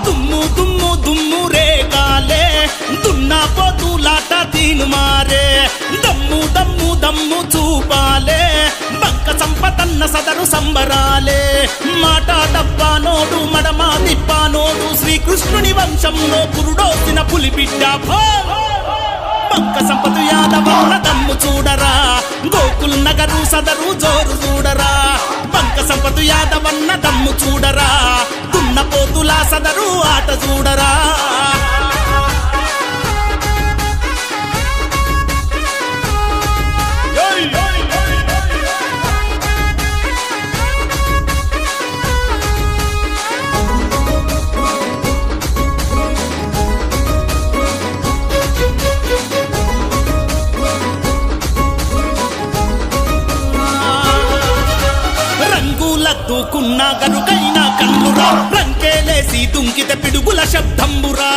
దుమ్ము దుమ్ము దుమ్ము రేగాలే దున్నా పోతులాట దీను మారే దమ్ము దమ్ము దమ్ము చూపాలే బంక సంపతన్న సదరు సంబరాలే మాట డబ్బానోడు మడమా తిప్పానోడు శ్రీకృష్ణుని వంశంలో పురుడోసిన పులిబిడ్డ బంక సంపతు యాదవన్న దమ్ము చూడరా గోకుల్ నగరు సదరు జోరు చూడరా బంక సంపతు యాదవన్న దమ్ము చూడరా దున్నపోతులా సదరు ఆట చూడరా దూకున్న గరుకైన కన్నురా రంకేలేసి దుంకితే పిడుగుల శబ్దంబురా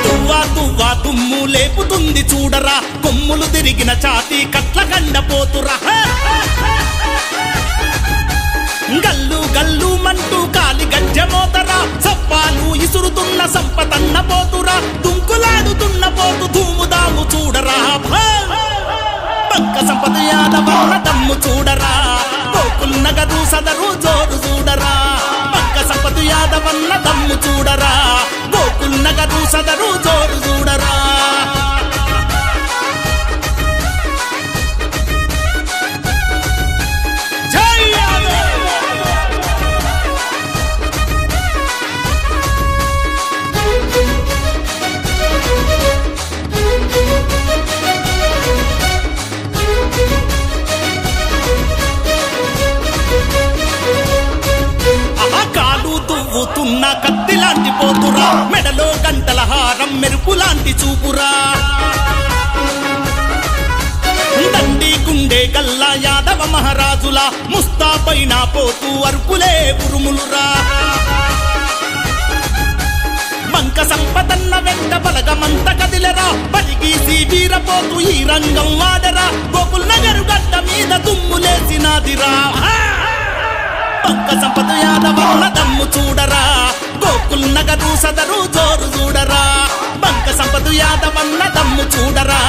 తువ్వా తువ్వా తుమ్ము లేపుతుంది చూడరా కొమ్ములు తిరిగిన ఛాతి కట్ల కండపోతురా గల్లు గల్లు మంటూ కాలి గజ్జమోతరా సప్పాలు ఇసురుతున్న సంపతన్న పోతురా దుంకులాడుతున్న పోతు ధూముదాము చూడరా బంక సంపద యాదవన్న దమ్ము చూడరా గోకుల్ నగరు సదరు జోరు చూడరా బంక సంపద యాదవన్న దమ్ము చూడరా గోకుల్ నగరు సదరు జోరు చూడరా తున్న కత్తి లాంటి పోతురా మెడలో గంటల హారం మెరుపు లాంటి చూపురా దండి గుండె గల్లా యాదవ మహారాజుల ముస్తాబైన పోతూ అరుపులే ఉరుములురా బంక సంపదన్న వెంట బలగమంత కదిలరా బలిగీసి వీరపోతూ ఈ రంగం వాడరా గోకుల్ నగరు గడ్డ మీద దుమ్ములేసినాదిరా బంక సంపద యాదవన్న దమ్ము చూడరా గోకుల్ నగరు సదరు జోరు చూడరా బంక సంపద యాదవన్న దమ్ము చూడరా